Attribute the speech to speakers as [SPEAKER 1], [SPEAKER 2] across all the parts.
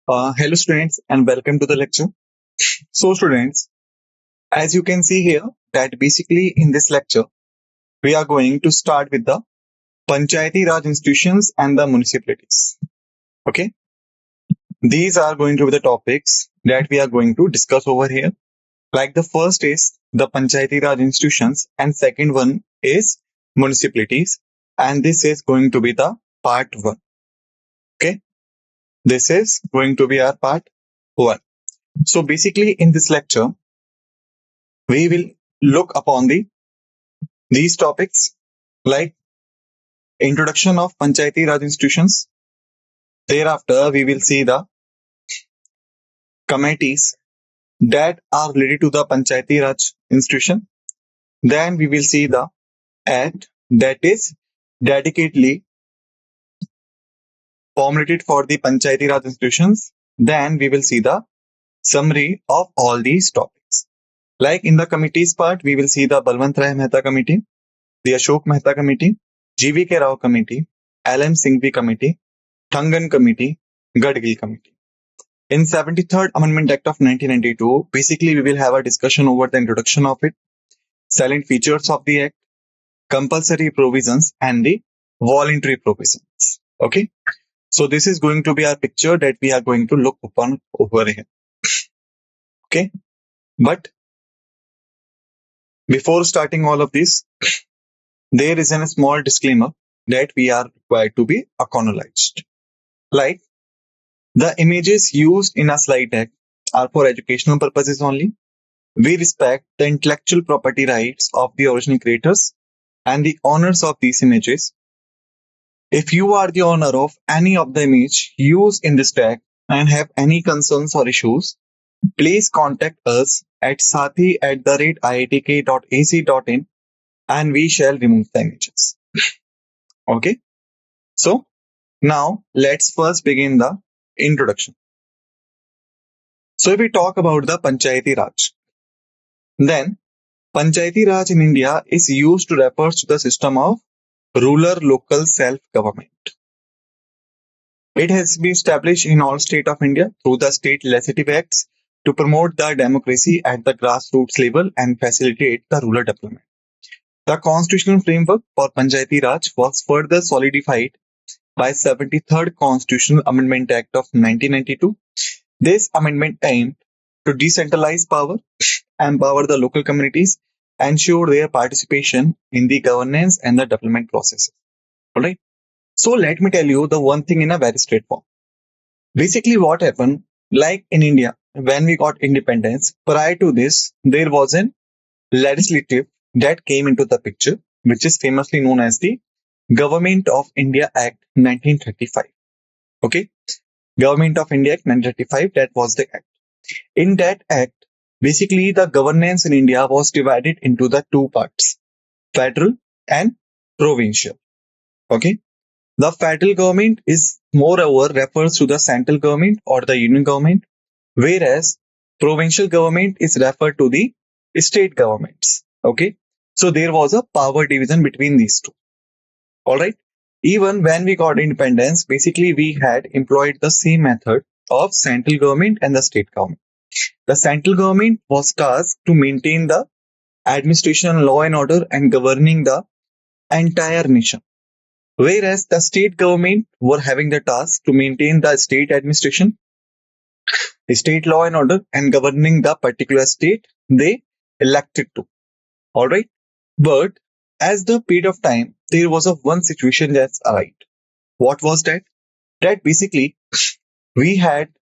[SPEAKER 1] Hello students and welcome to the lecture. So students, as you can see here that basically in this lecture, we are going to start with the Panchayati Raj institutions and the municipalities. Okay. These are going to be the topics that we are going to discuss over here. Like the first is the Panchayati Raj institutions and second one is municipalities. And this is going to be the part one. Okay. This is going to be our part one. So basically in this lecture, we will look upon these topics like introduction of Panchayati Raj institutions. Thereafter, we will see the committees that are related to the Panchayati Raj institution. Then we will see the act that is dedicatedly formulated for the Panchayati Raj institutions. Then we will see the summary of all these topics. Like in the committees part, we will see the Balwant Rai Mehta committee, the Ashok Mehta committee, G.V.K. Rao committee, L.M. Singhvi committee, Thangan committee, Gadgil committee. In 73rd Amendment Act of 1992, basically we will have a discussion over the introduction of it, salient features of the act, compulsory provisions and the voluntary provisions. Okay. So this is going to be our picture that we are going to look upon over here. Okay. But before starting all of this, there is a small disclaimer that we are required to be acknowledged. Like the images used in a slide deck are for educational purposes only. We respect the intellectual property rights of the original creators and the owners of these images. If you are the owner of any of the image used in this deck and have any concerns or issues, please contact us at sathi@iitk.ac.in and we shall remove the images. Okay. So now let's first begin the introduction. So if we talk about the Panchayati Raj, then Panchayati Raj in India is used to refer to the system of rural local self-government. It has been established in all states of India through the state legislative acts to promote the democracy at the grassroots level and facilitate the rural development. The constitutional framework for Panchayati Raj was further solidified by 73rd Constitutional Amendment Act of 1992. This amendment aimed to decentralize power, empower the local communities, ensure their participation in the governance and the development processes. Alright. So let me tell you the one thing in a very straight form. Basically what happened, like in India, when we got independence, prior to this, there was a legislative that came into the picture, which is famously known as the Government of India Act 1935. Okay. Government of India Act 1935, that was the act. In that act, basically the governance in India was divided into the two parts, federal and provincial. Okay. The federal government is moreover refers to the central government or the union government, whereas provincial government is referred to the state governments. Okay. So there was a power division between these two. All right. Even when we got independence, basically we had employed the same method of central government and the state government. The central government was tasked to maintain the administration, law and order and governing the entire nation. Whereas the state government were having the task to maintain the state administration, state law and order and governing the particular state they elected to. All right. But as the period of time, there was a one situation that's arrived. What was that? That basically we had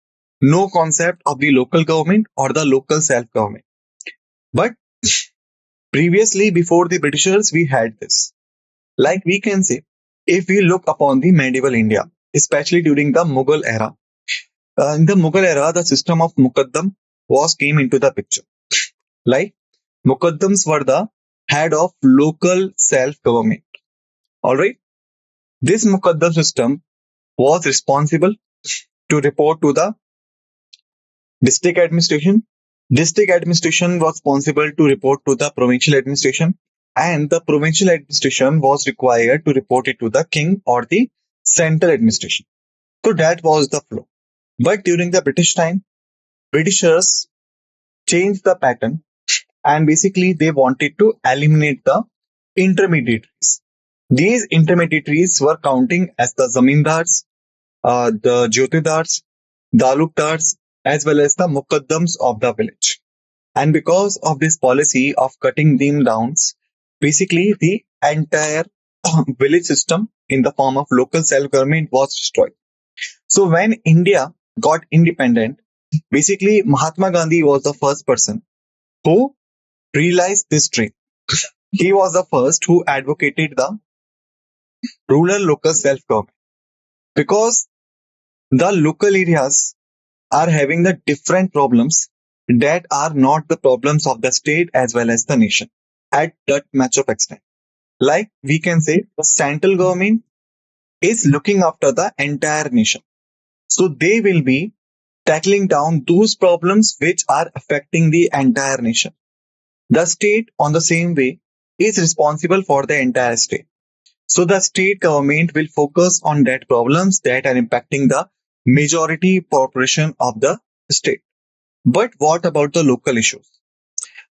[SPEAKER 1] no concept of the local government or the local self-government. But previously, before the Britishers, we had this. Like we can say, if we look upon the medieval India, especially during the Mughal era, in the Mughal era, the system of Muqaddam came into the picture. Like Muqaddams were the head of local self-government. Alright. This Muqaddam system was responsible to report to the district administration. District administration was responsible to report to the provincial administration, and the provincial administration was required to report it to the king or the central administration. So that was the flow. But during the British time, Britishers changed the pattern, and basically they wanted to eliminate the intermediaries. These intermediaries were counting as the zamindars, the jyotidars, dalukdars, as well as the mukaddams of the village. And because of this policy of cutting them down, basically the entire village system in the form of local self-government was destroyed. So when India got independent, basically Mahatma Gandhi was the first person who realized this dream. He was the first who advocated the rural local self-government because the local areas are having the different problems that are not the problems of the state as well as the nation at that much of extent. Like we can say the central government is looking after the entire nation. So they will be tackling down those problems which are affecting the entire nation. The state on the same way is responsible for the entire state. So the state government will focus on that problems that are impacting the majority population of the state. But what about the local issues?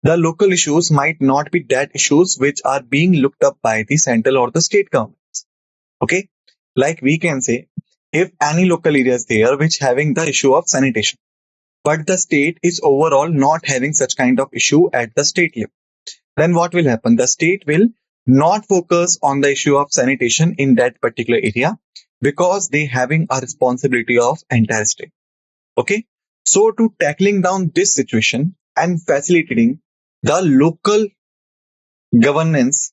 [SPEAKER 1] The local issues might not be that issues which are being looked up by the central or the state governments. Okay, like we can say, if any local area is there which having the issue of sanitation, but the state is overall not having such kind of issue at the state level, then what will happen? The state will not focus on the issue of sanitation in that particular area because they having a responsibility of entire state. Okay, so to tackling down this situation and facilitating the local governance,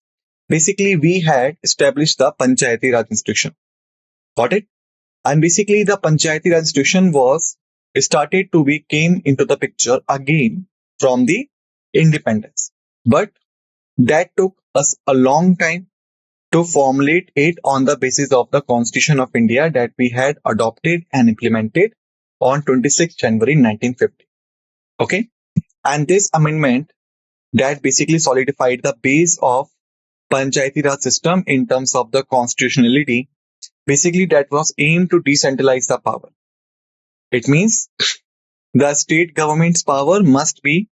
[SPEAKER 1] basically we had established the Panchayati Raj institution. Got it? And basically the Panchayati Raj institution was started to be came into the picture again from the independence. But that took us a long time to formulate it on the basis of the Constitution of India that we had adopted and implemented on 26 January 1950. Okay. And this amendment that basically solidified the base of Panchayati Raj system in terms of the constitutionality, basically that was aimed to decentralize the power. It means the state government's power must be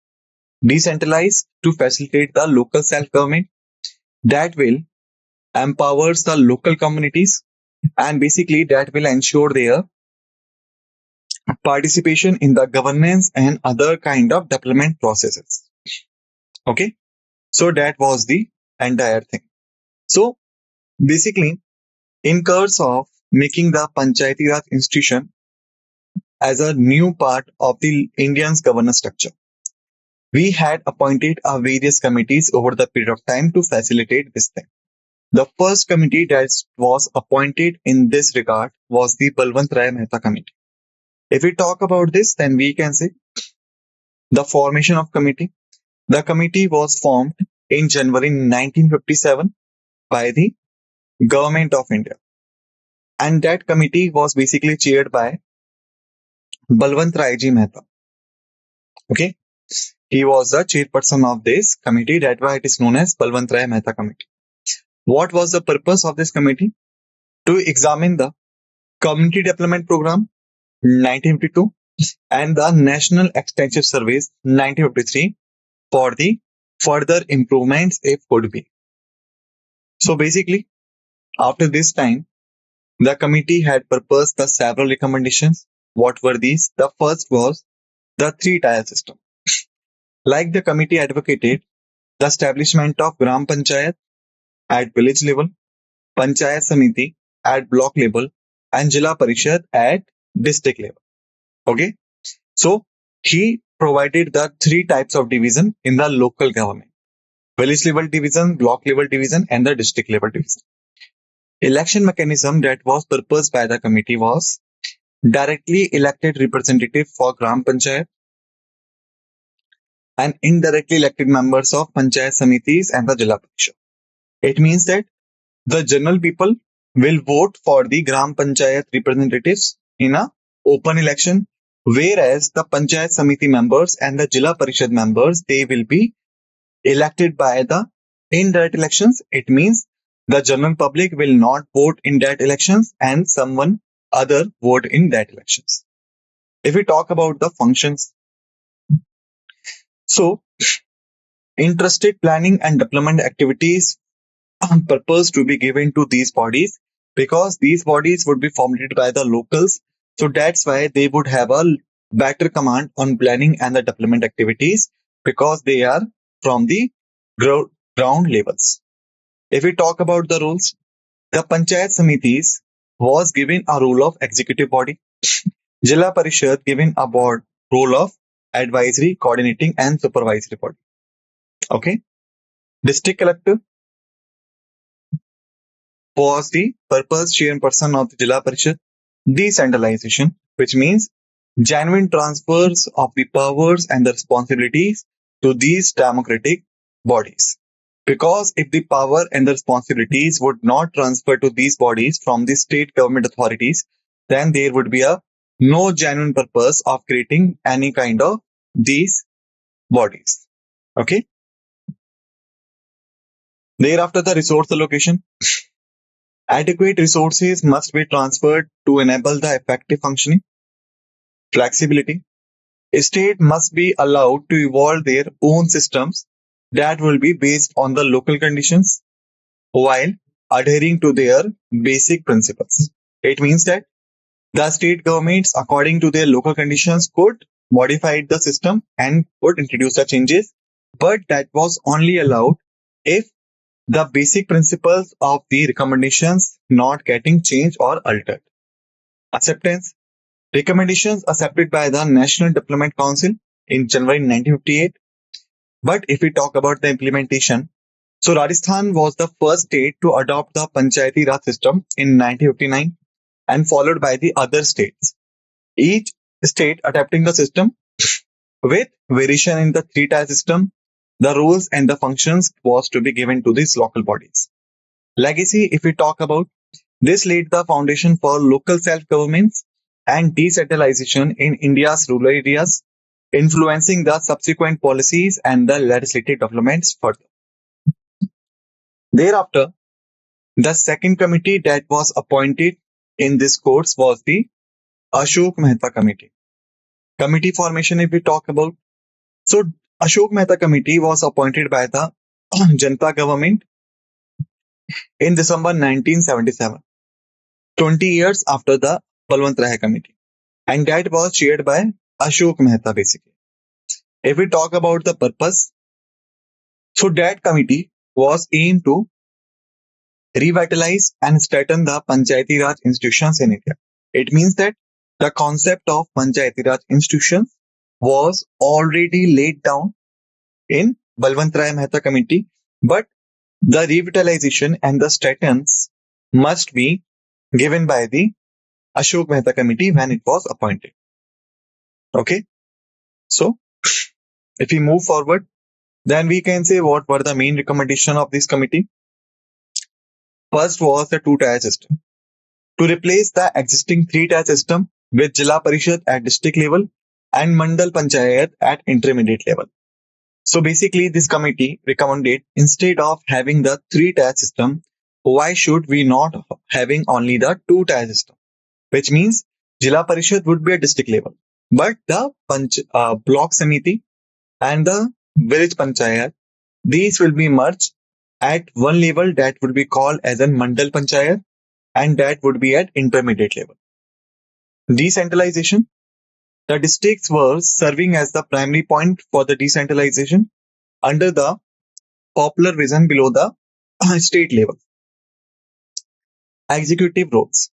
[SPEAKER 1] decentralized to facilitate the local self-government that will empowers the local communities, and basically that will ensure their participation in the governance and other kind of development processes. Okay, so that was the entire thing. So basically, in course of making the Panchayati Raj institution as a new part of the Indian's governance structure, we had appointed various committees over the period of time to facilitate this thing. The first committee that was appointed in this regard was the Balwant Rai Mehta committee. If we talk about this, then we can say the formation of committee. The committee was formed in January 1957 by the Government of India. And that committee was basically chaired by Balwant Rai Ji Mehta. Okay. He was the chairperson of this committee. That's why it is known as Balwant Rai Mehta committee. What was the purpose of this committee? To examine the Community Development Program 1952 and the National Extensive Surveys 1953 for the further improvements if could be. So basically, after this time, the committee had proposed the several recommendations. What were these? The first was the three-tier system. Like the committee advocated the establishment of Gram Panchayat at village level, Panchayat Samiti at block level, and Jila Parishad at district level. Okay. So he provided the three types of division in the local government: village level division, block level division, and the district level division. Election mechanism that was proposed by the committee was directly elected representative for Gram Panchayat and indirectly elected members of Panchayat Samitis and the Jila Parishad. It means that the general people will vote for the Gram Panchayat representatives in a open election, whereas the Panchayat Samiti members and the Jila Parishad members, they will be elected by the indirect elections. It means the general public will not vote in that elections and someone other vote in that elections. If we talk about the functions, so interested planning and development activities purpose to be given to these bodies because these bodies would be formulated by the locals. So that's why they would have a better command on planning and the development activities because they are from the ground levels. If we talk about the roles, the Panchayat Samitis was given a role of executive body, Jilla Parishad given a board role of advisory, coordinating, and supervisory body. Okay. District collector was the purpose chairperson of the Jilla Parishad. Decentralization, which means genuine transfers of the powers and the responsibilities to these democratic bodies. Because if the power and the responsibilities would not transfer to these bodies from the state government authorities, then there would be a no genuine purpose of creating any kind of these bodies. Okay. Thereafter, the resource allocation. Adequate resources must be transferred to enable the effective functioning. Flexibility. A state must be allowed to evolve their own systems that will be based on the local conditions while adhering to their basic principles. It means that the state governments, according to their local conditions, could modify the system and could introduce the changes, but that was only allowed if the basic principles of the recommendations not getting changed or altered. Acceptance. Recommendations accepted by the National Development Council in January 1958. But if we talk about the implementation, so Rajasthan was the first state to adopt the Panchayati Raj system in 1959 and followed by the other states. Each state adapting the system with variation in the three-tier system, the roles and the functions was to be given to these local bodies. Legacy, if we talk about, this laid the foundation for local self-governments and decentralization in India's rural areas, influencing the subsequent policies and the legislative developments further. Thereafter, the second committee that was appointed in this course was the Ashok Mehta Committee. Committee formation, if we talk about, so Ashok Mehta Committee was appointed by the Janata government in December 1977, 20 years after the Balwant Rai Committee. And that was chaired by Ashok Mehta basically. If we talk about the purpose, so that committee was aimed to revitalize and strengthen the Panchayati Raj institutions in India. It means that the concept of Panchayati Raj institutions was already laid down in Balwant Rai Mehta Committee, but the revitalization and the strengthens must be given by the Ashok Mehta Committee when it was appointed. Okay. So, if we move forward, then we can say what were the main recommendation of this committee. First was the two-tier system. To replace the existing three-tier system with Jilla Parishad at district level and Mandal Panchayat at intermediate level. So basically, this committee recommended instead of having the three-tier system, why should we not having only the two-tier system? Which means Jilla Parishad would be at district level, but the block samiti and the village panchayat, these will be merged at one level that would be called as a Mandal Panchayat and that would be at intermediate level. Decentralization. The districts were serving as the primary point for the decentralization under the popular vision below the state level. Executive roles.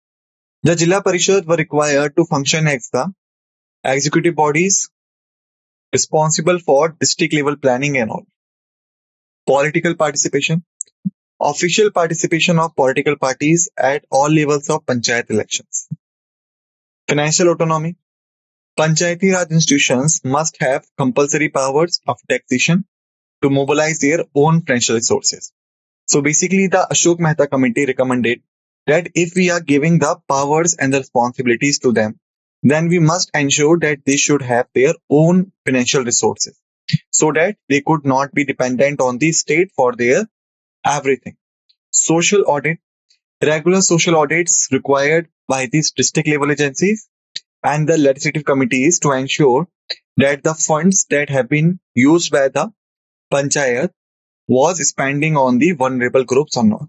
[SPEAKER 1] The Jilla Parishad were required to function as the executive bodies responsible for district level planning and all. Political participation. Official participation of political parties at all levels of Panchayat elections. Financial autonomy. Panchayati Raj institutions must have compulsory powers of taxation to mobilize their own financial resources. So basically, the Ashok Mehta Committee recommended that if we are giving the powers and the responsibilities to them, then we must ensure that they should have their own financial resources so that they could not be dependent on the state for their everything. Social audit. Regular social audits required by these district level agencies and the legislative committees to ensure that the funds that have been used by the Panchayat was spending on the vulnerable groups or not.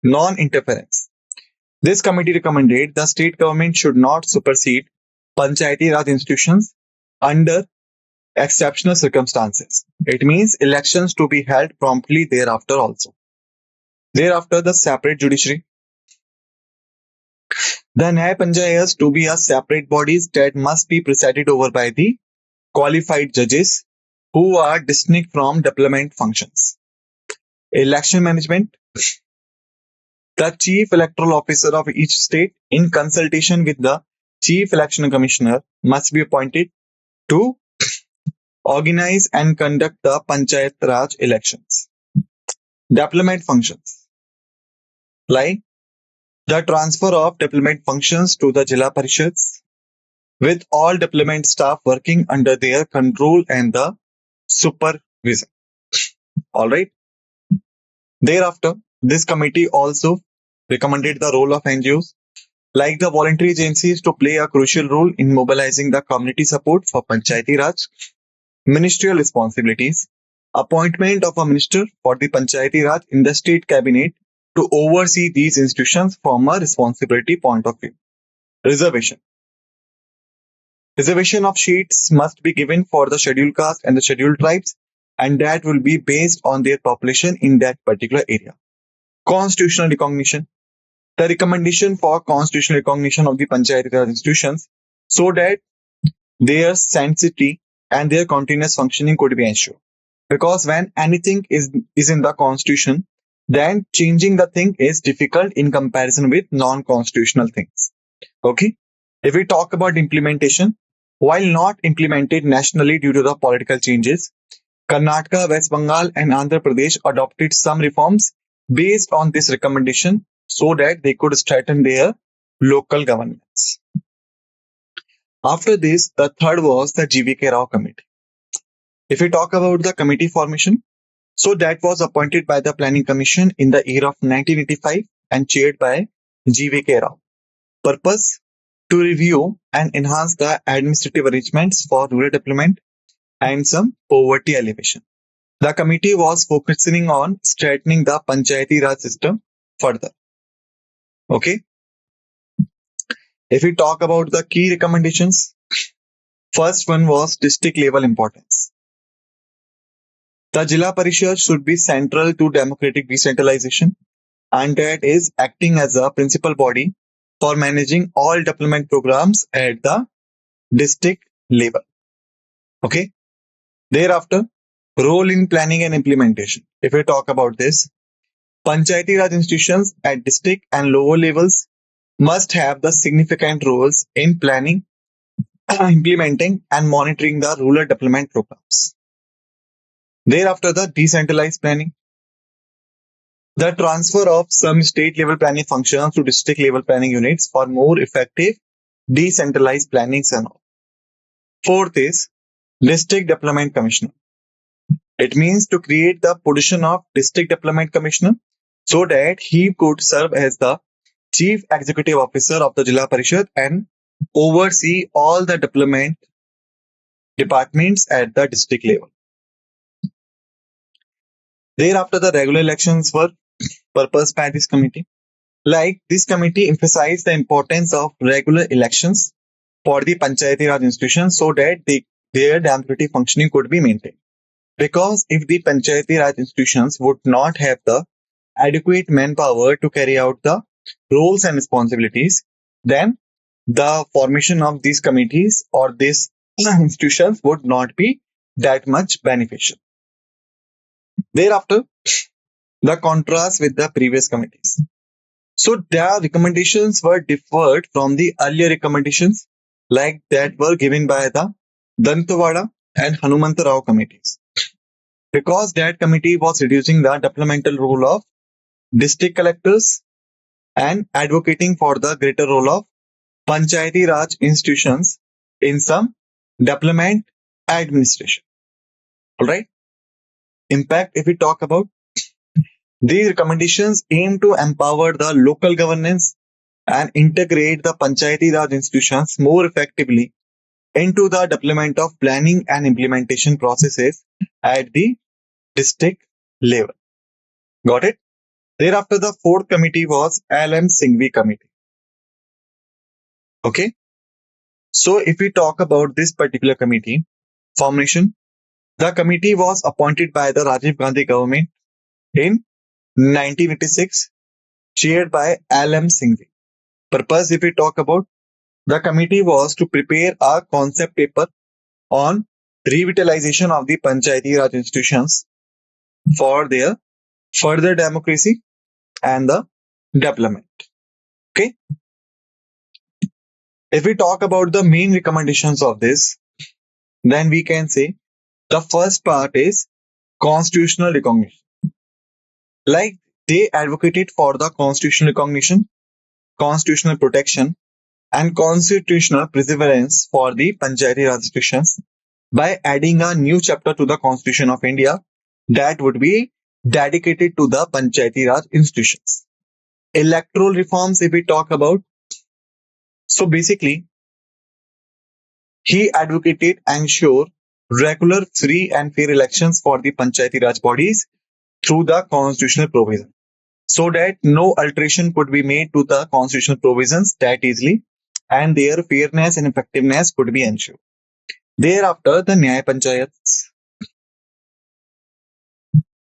[SPEAKER 1] Non-interference. This committee recommended the state government should not supersede Panchayati Raj institutions under exceptional circumstances. It means elections to be held promptly thereafter also. Thereafter, the separate judiciary. The Nyaya Panchayats to be a separate bodies that must be presided over by the qualified judges who are distinct from development functions. Election management. The chief electoral officer of each state, in consultation with the chief election commissioner, must be appointed to organize and conduct the Panchayat Raj elections. Development functions. Like the transfer of development functions to the Jilla Parishads, with all development staff working under their control and the supervision. Alright. Thereafter, this committee also recommended the role of NGOs like the voluntary agencies to play a crucial role in mobilizing the community support for Panchayati Raj, ministerial responsibilities, appointment of a minister for the Panchayati Raj in the state cabinet to oversee these institutions from a responsibility point of view. Reservation. Reservation of seats must be given for the scheduled caste and the scheduled tribes, and that will be based on their population in that particular area. Constitutional recognition. The recommendation for constitutional recognition of the Panchayati Raj institutions so that their sanctity and their continuous functioning could be ensured. Because when anything is in the constitution, then changing the thing is difficult in comparison with non-constitutional things. Okay. If we talk about implementation, while not implemented nationally due to the political changes, Karnataka, West Bengal and Andhra Pradesh adopted some reforms based on this recommendation so that they could strengthen their local governments. After this, the third was the GVK Rao Committee. If we talk about the committee formation, so that was appointed by the Planning Commission in the year of 1985 and chaired by GVK Rao. Purpose: to review and enhance the administrative arrangements for rural development and some poverty alleviation. The committee was focusing on strengthening the Panchayati Raj system further. Okay. If we talk about the key recommendations, first one was district level importance. The Jilla Parishad should be central to democratic decentralization, and that is acting as a principal body for managing all development programs at the district level. Okay. Thereafter, role in planning and implementation. If we talk about this, Panchayati Raj institutions at district and lower levels must have the significant roles in planning, implementing and monitoring the rural development programs. Thereafter, the decentralized planning. The transfer of some state level planning functions to district level planning units for more effective decentralized plannings and all. Fourth is District Development Commissioner. It means to create the position of District Development Commissioner so that he could serve as the Chief Executive Officer of the Jilla Parishad and oversee all the development departments at the district level. Thereafter, the regular elections were purposed by this committee. Like this committee emphasized the importance of regular elections for the Panchayati Raj institutions so that their democratic functioning could be maintained. Because if the Panchayati Raj institutions would not have the adequate manpower to carry out the roles and responsibilities, then the formation of these committees or these institutions would not be that much beneficial. Thereafter, the contrast with the previous committees. So their recommendations were differed from the earlier recommendations like that were given by the Dantawada and Hanumanta Rao committees. Because that committee was reducing the developmental role of district collectors and advocating for the greater role of Panchayati Raj institutions in some development administration. Alright. Impact, if we talk about, these recommendations aim to empower the local governance and integrate the Panchayati Raj institutions more effectively into the development of planning and implementation processes at the district level. Got it? Thereafter, the fourth committee was L.M. Singhvi committee. Okay. So if we talk about this particular committee formation, the committee was appointed by the Rajiv Gandhi government in 1986, chaired by L.M. Singhvi. Purpose, if we talk about, the committee was to prepare a concept paper on revitalization of the Panchayati Raj institutions for their further democracy and the development. Okay. If we talk about the main recommendations of this, then we can say the first part is constitutional recognition. Like they advocated for the constitutional recognition, constitutional protection, and constitutional preservance for the Panchayati Raj institutions by adding a new chapter to the Constitution of India that would be dedicated to the Panchayati Raj institutions. Electoral reforms, if we talk about, so basically, he advocated ensure regular, free, and fair elections for the Panchayati Raj bodies through the constitutional provision, so that no alteration could be made to the constitutional provisions that easily, and their fairness and effectiveness could be ensured. Thereafter, the Nyaya Panchayats.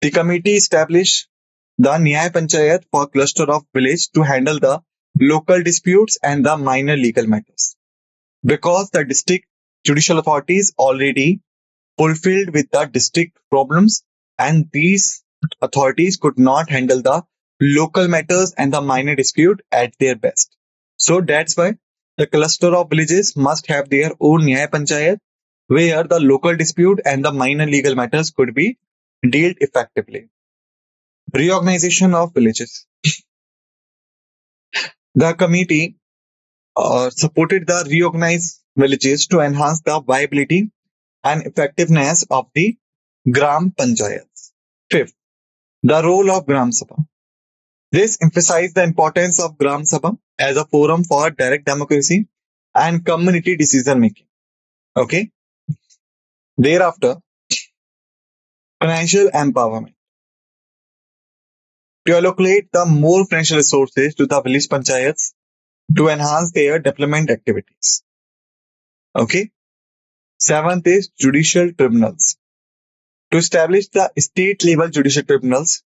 [SPEAKER 1] The committee established the Nyaya Panchayat for cluster of village to handle the local disputes and the minor legal matters. Because the district judicial authorities already fulfilled with the district problems, and these authorities could not handle the local matters and the minor dispute at their best. So that's why the cluster of villages must have their own Nyaya Panchayat, where the local dispute and the minor legal matters could be dealt effectively. Reorganization of villages. The committee supported the reorganized villages to enhance the viability and effectiveness of the Gram Panchayats. Fifth, the role of Gram Sabha. This emphasized the importance of Gram Sabha as a forum for direct democracy and community decision making. Okay. Thereafter, financial empowerment. To allocate the more financial resources to the village panchayats to enhance their development activities. Okay. Seventh is judicial tribunals. To establish the state level judicial tribunals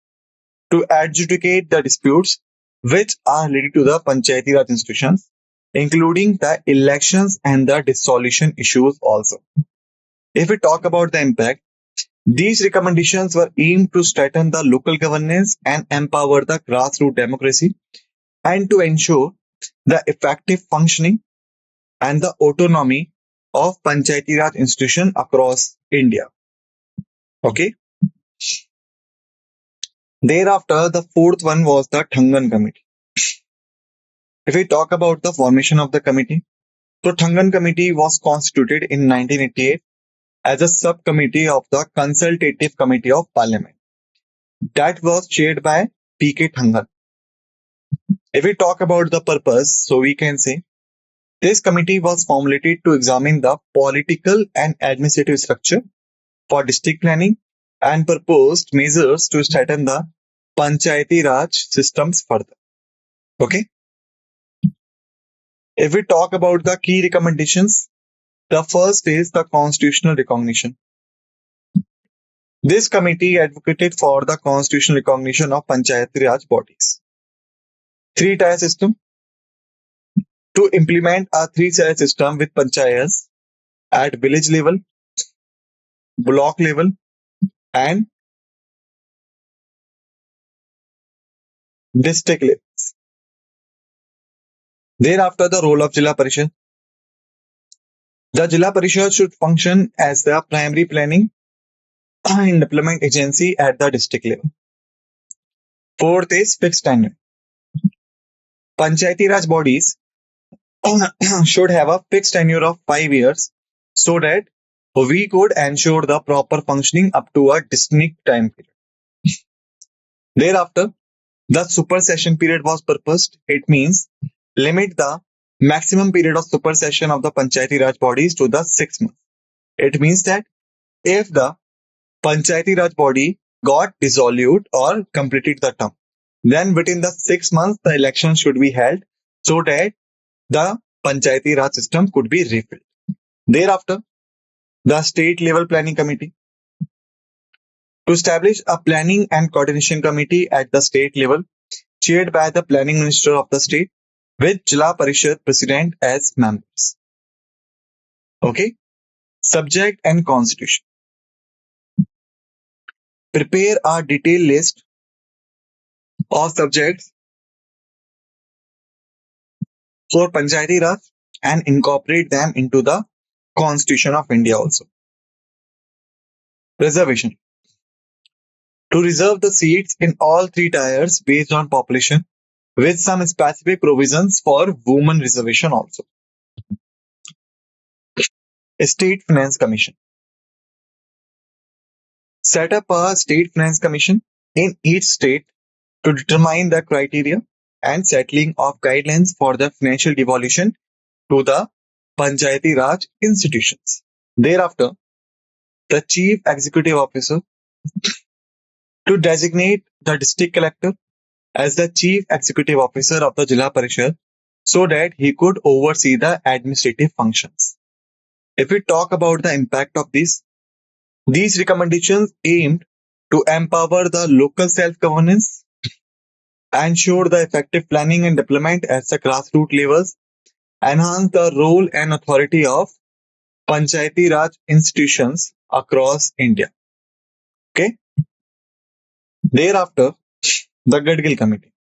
[SPEAKER 1] to adjudicate the disputes which are related to the Panchayati Raj institutions, including the elections and the dissolution issues also. If we talk about the impact, these recommendations were aimed to strengthen the local governance and empower the grassroots democracy, and to ensure the effective functioning and the autonomy of Panchayati Raj institution across India. Okay. Thereafter, the fourth one was the Thangan Committee. If we talk about the formation of the committee, so Thangan Committee was constituted in 1988 as a subcommittee of the Consultative Committee of Parliament that was chaired by P.K. Thangan. If we talk about the purpose, so we can say this committee was formulated to examine the political and administrative structure for district planning and proposed measures to strengthen the Panchayati Raj systems further. Okay. If we talk about the key recommendations, the first is the constitutional recognition. This committee advocated for the constitutional recognition of Panchayati Raj bodies. Three-tier system. To implement a three-tier system with panchayats at village level, block level, and district levels. Thereafter, the role of Jilla Parishad. The Jilla Parishad should function as the primary planning and development agency at the district level. Fourth is fixed tenure. Panchayati Raj bodies should have a fixed tenure of 5 years so that we could ensure the proper functioning up to a distinct time period. Thereafter, the super session period was purposed. It means limit the maximum period of supersession of the Panchayati Raj bodies to the 6 months. It means that if the Panchayati Raj body got dissolved or completed the term, then within the 6 months the election should be held so that the Panchayati Raj system could be refilled. Thereafter, the state level planning committee to establish a planning and coordination committee at the state level chaired by the planning minister of the state with Jila Parishad president as members. Okay. Subject and constitution. Prepare a detailed list of subjects for Panchayati Raj and incorporate them into the Constitution of India also. Reservation. To reserve the seats in all three tiers based on population with some specific provisions for women reservation also. State Finance Commission. Set up a State Finance Commission in each state to determine the criteria and settling of guidelines for the financial devolution to the Panchayati Raj institutions. Thereafter, the Chief Executive Officer to designate the district collector as the Chief Executive Officer of the Jila Parishad so that he could oversee the administrative functions. If we talk about the impact of these recommendations aimed to empower the local self-governance, ensure the effective planning and deployment at the grassroots levels, enhance the role and authority of Panchayati Raj institutions across India. Okay. Thereafter, the Gadgil Committee.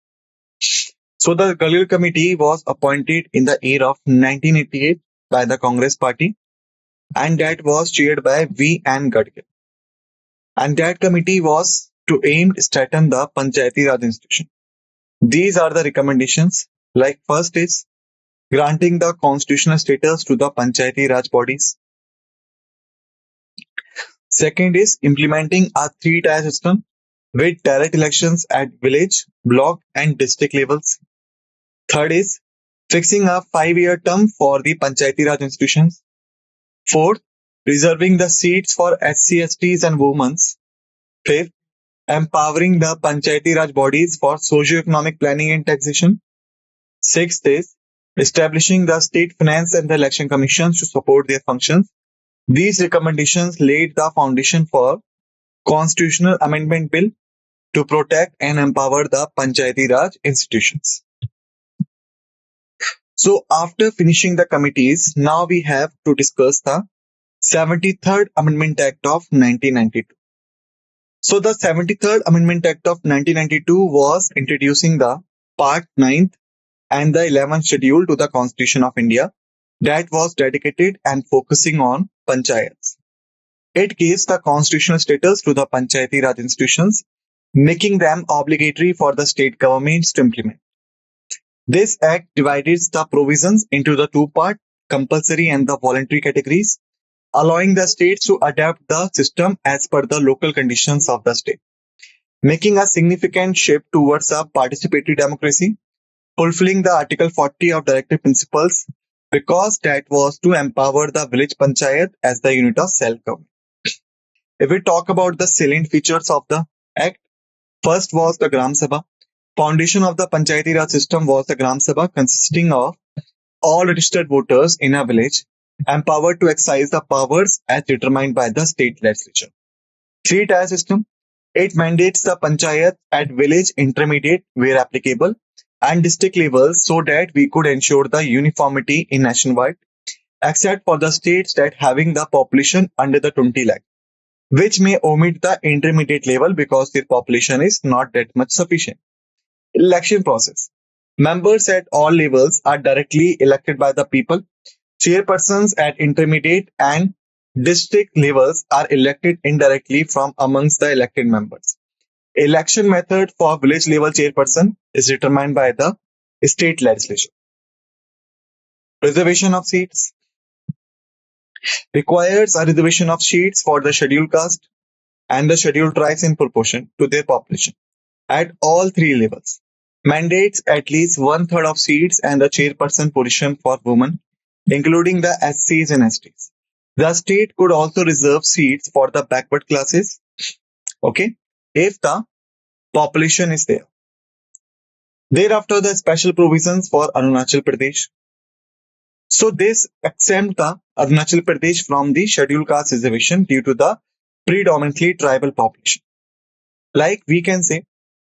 [SPEAKER 1] So the Gadgil Committee was appointed in the year of 1988 by the Congress Party, and that was chaired by V.N. Gadgil. And that committee was to aim to strengthen the Panchayati Raj institution. These are the recommendations. Like first is granting the constitutional status to the Panchayati Raj bodies. Second is implementing a three-tier system with direct elections at village, block and district levels. Third is fixing a 5-year term for the Panchayati Raj institutions. Fourth, reserving the seats for SC/STs and women. Fifth, empowering the Panchayati Raj bodies for socio-economic planning and taxation. Sixth is establishing the state finance and the election commissions to support their functions. These recommendations laid the foundation for constitutional amendment bill to protect and empower the Panchayati Raj institutions. So after finishing the committees, now we have to discuss the 73rd Amendment Act of 1992. So the 73rd Amendment Act of 1992 was introducing the Part 9th and the 11th schedule to the Constitution of India that was dedicated and focusing on Panchayats. It gives the constitutional status to the Panchayati Raj institutions, making them obligatory for the state governments to implement. This act divides the provisions into the two parts, compulsory and the voluntary categories, allowing the states to adapt the system as per the local conditions of the state, making a significant shift towards a participatory democracy, fulfilling the Article 40 of Directive Principles, because that was to empower the village panchayat as the unit of self-government. If we talk about the salient features of the act, first was the Gram Sabha. Foundation of the Panchayati Raj system was the Gram Sabha, consisting of all registered voters in a village, empowered to exercise the powers as determined by the state legislature. Three-tier system. It mandates the panchayat at village, intermediate where applicable, and district levels so that we could ensure the uniformity in nationwide, except for the states that having the population under the 20 lakh, which may omit the intermediate level because their population is not that much sufficient. Election process. Members at all levels are directly elected by the people. Chairpersons at intermediate and district levels are elected indirectly from amongst the elected members. Election method for village level chairperson is determined by the state legislature. Reservation of seats. Requires a reservation of seats for the scheduled caste and the scheduled tribes in proportion to their population at all three levels. mandates at least one-third of seats and the chairperson position for women, including the SCs and STs. The state could also reserve seats for the backward classes, okay, if the population is there. Thereafter, the special provisions for Arunachal Pradesh. So this exempt the Arunachal Pradesh from the scheduled caste reservation due to the predominantly tribal population. Like we can say,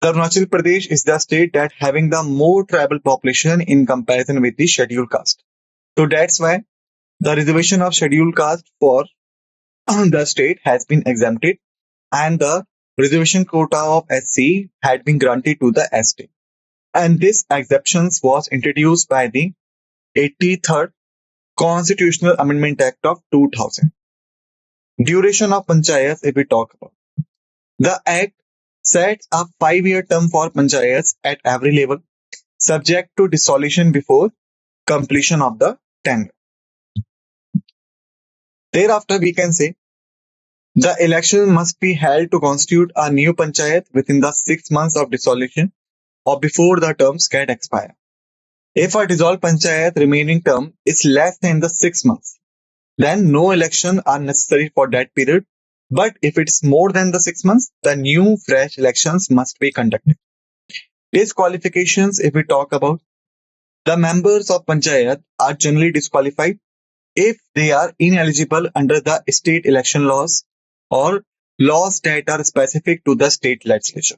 [SPEAKER 1] the Arunachal Pradesh is the state that having the more tribal population in comparison with the scheduled caste. So that's why the reservation of scheduled caste for the state has been exempted and the reservation quota of SC had been granted to the ST. And this exemptions was introduced by the 83rd Constitutional Amendment Act of 2000. Duration of Panchayats, if we talk about. The Act sets a 5-year term for Panchayats at every level, subject to dissolution before completion of the tenure. Thereafter, we can say the election must be held to constitute a new Panchayat within the 6 months of dissolution or before the terms get expire. If a dissolved Panchayat remaining term is less than the 6 months, then no election are necessary for that period. But if it's more than the 6 months, the new fresh elections must be conducted. Disqualifications, if we talk about, the members of Panchayat are generally disqualified if they are ineligible under the state election laws or laws that are specific to the state legislature.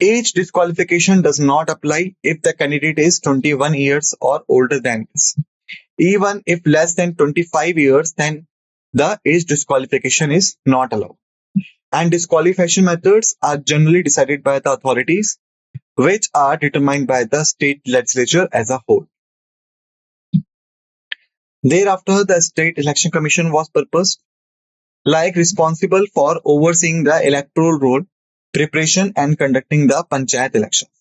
[SPEAKER 1] Age disqualification does not apply if the candidate is 21 years or older than this. Even if less than 25 years, then the age disqualification is not allowed. And disqualification methods are generally decided by the authorities, which are determined by the state legislature as a whole. Thereafter, the State Election Commission was purposed like responsible for overseeing the electoral roll, preparation and conducting the Panchayat elections.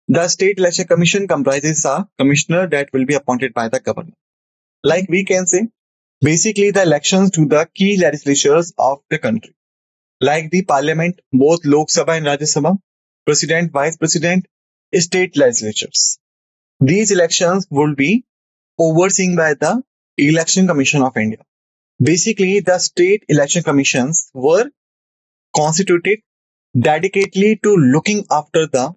[SPEAKER 1] The State Election Commission comprises a commissioner that will be appointed by the governor. Like we can say, basically the elections to the key legislatures of the country, like the parliament, both Lok Sabha and Rajya Sabha, president, vice president, state legislatures. These elections will be overseen by the Election Commission of India. Basically, the state election commissions were constituted dedicatedly to looking after the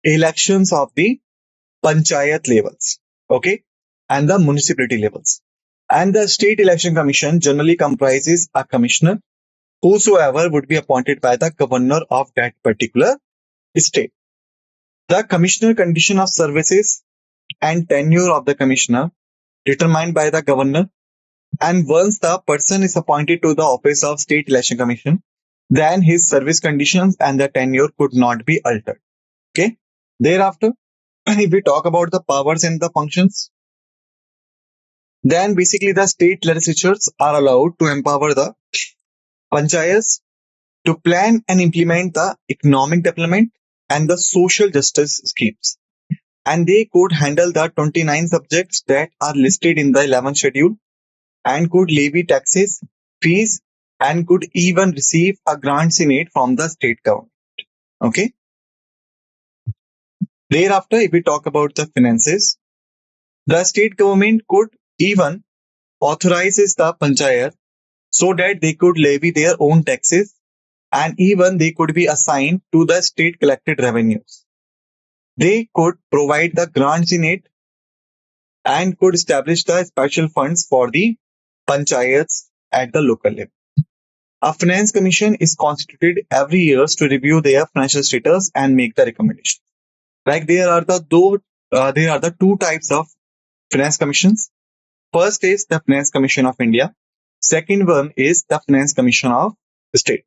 [SPEAKER 1] elections of the Panchayat levels, okay, and the municipality levels. And the State Election Commission generally comprises a commissioner whosoever would be appointed by the governor of that particular state. The commissioner condition of services and tenure of the commissioner determined by the governor. And once the person is appointed to the office of State Election Commission, then his service conditions and the tenure could not be altered. Okay. Thereafter, if we talk about the powers and the functions, then basically the state legislatures are allowed to empower the panchayats to plan and implement the economic development and the social justice schemes. And they could handle the 29 subjects that are listed in the 11th schedule and could levy taxes, fees, and could even receive a grant senate from the state government. Okay. Thereafter, if we talk about the finances, the state government could even authorizes the panchayat so that they could levy their own taxes and even they could be assigned to the state collected revenues. They could provide the grant senate and could establish the special funds for the panchayats at the local level. A finance commission is constituted every year to review their financial status and make the recommendation. Like there are the two types of finance commissions. First is the Finance Commission of India. Second one is the Finance Commission of the state.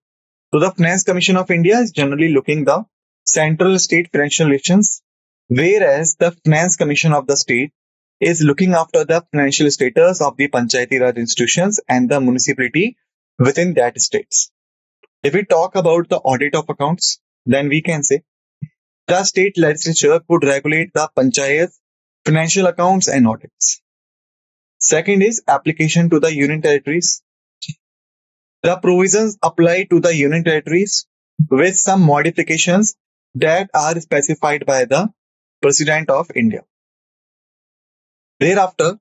[SPEAKER 1] So the Finance Commission of India is generally looking the central state financial relations, whereas the Finance Commission of the state is looking after the financial status of the Panchayati Raj institutions and the municipality within that states. If we talk about the audit of accounts, then we can say the state legislature could regulate the Panchayat financial accounts and audits. Second is application to the union territories. The provisions apply to the union territories with some modifications that are specified by the President of India. Thereafter,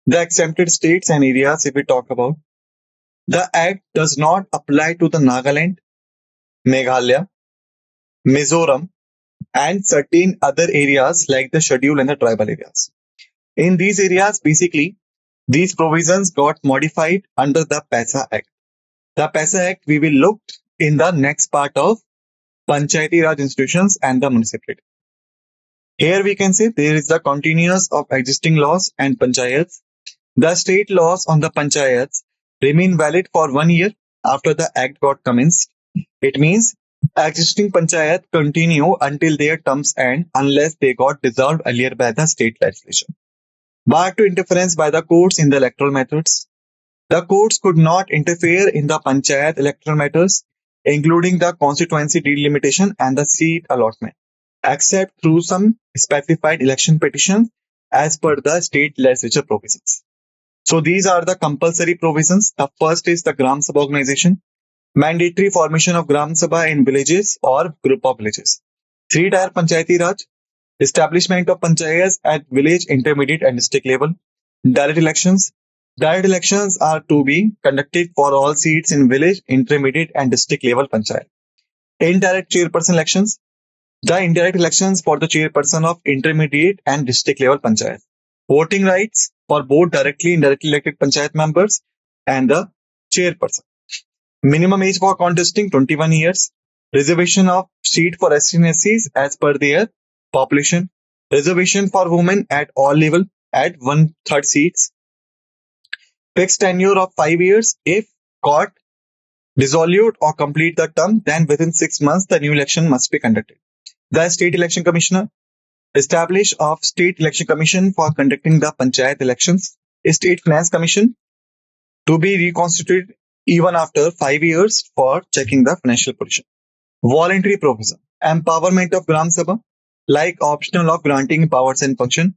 [SPEAKER 1] the exempted states and areas, if we talk about, the Act does not apply to the Nagaland, Meghalaya, Mizoram, and certain other areas like the schedule and the tribal areas. In these areas, basically, these provisions got modified under the PASA Act. The PASA Act we will look in the next part of Panchayati Raj institutions and the municipality. Here we can say there is the continuous of existing laws and panchayats. The state laws on the panchayats remain valid for 1 year after the act got commenced. It means existing panchayat continue until their terms end unless they got dissolved earlier by the state legislature. Bar to interference by the courts in the electoral methods. The courts could not interfere in the panchayat electoral matters, including the constituency delimitation and the seat allotment, except through some specified election petitions as per the state legislature provisions. So these are the compulsory provisions. The first is the Gram Sabha organization, mandatory formation of Gram Sabha in villages or group of villages. 3-tier Panchayati Raj, establishment of panchayats at village, intermediate and district level. Direct elections. Direct elections are to be conducted for all seats in village, intermediate and district level panchayat. Indirect chairperson elections. The indirect elections for the chairperson of intermediate and district level panchayat. Voting rights for both directly and indirectly elected panchayat members and the chairperson. Minimum age for contesting 21 years. Reservation of seat for SC and SCs as per their population. Reservation for women at all level at 1/3 seats. Fixed tenure of 5 years. If got dissolved or complete the term, then within 6 months the new election must be conducted. The State Election Commissioner. Establish of State Election Commission for conducting the panchayat elections. State Finance Commission to be reconstituted even after 5 years for checking the financial position. Voluntary provision. Empowerment of Gram Sabha, like optional of granting powers and function.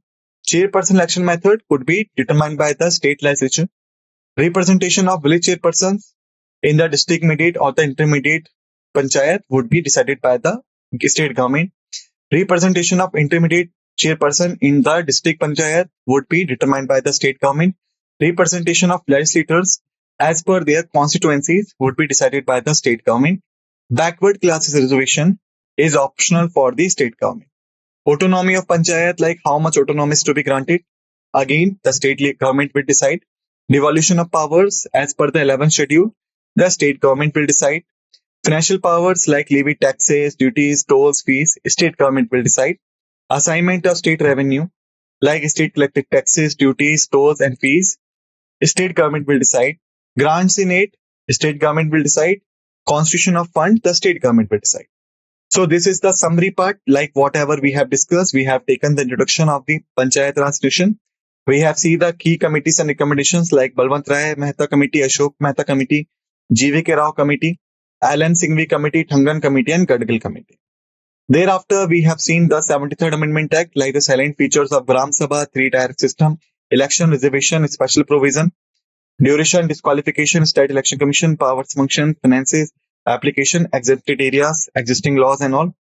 [SPEAKER 1] Chairperson election method could be determined by the state legislature. Representation of village chairpersons in the district intermediate or the intermediate panchayat would be decided by the state government. Representation of intermediate chairperson in the district panchayat would be determined by the state government. Representation of legislators as per their constituencies would be decided by the state government. Backward classes reservation is optional for the state government. Autonomy of panchayat, like how much autonomy is to be granted, again the state government will decide. Devolution of powers as per the 11th schedule, the state government will decide. Financial powers like levy taxes, duties, tolls, fees, state government will decide. Assignment of state revenue like state collected taxes, duties, tolls and fees, state government will decide. Grants in aid, state government will decide. Constitution of fund, the state government will decide. So this is the summary part. Like whatever we have discussed, we have taken the introduction of the Panchayat Raj institution. We have seen the key committees and recommendations like Balwant Rai Mehta Committee, Ashok Mehta Committee, GVK Rao Committee, Alan Singhvi Committee, Thangan Committee and Gadgil Committee. Thereafter, we have seen the 73rd Amendment Act, like the silent features of Gram Sabha, 3-tier system, election reservation, special provision, duration, disqualification, state election commission, powers, function, finances, application, exempted areas, existing laws and all.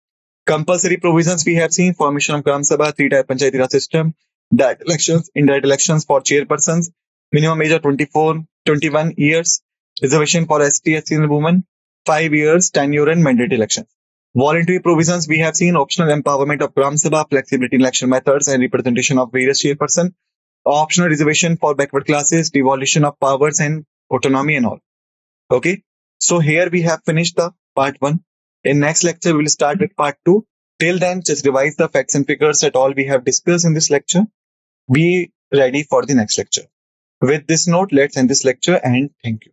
[SPEAKER 1] Compulsory provisions we have seen, formation of Gram Sabha, 3-tier Panchayati Raj system, direct elections, indirect elections for chairpersons, minimum age of 21 years, reservation for ST, SC and women, 5 years, tenure and mandate elections. Voluntary provisions we have seen, optional empowerment of Gram Sabha, flexibility in election methods and representation of various chairpersons, optional reservation for backward classes, devolution of powers and autonomy and all. Okay, so here we have finished the part 1. In next lecture, we will start with part 2. Till then, just revise the facts and figures that all we have discussed in this lecture. Be ready for the next lecture. With this note, let's end this lecture and thank you.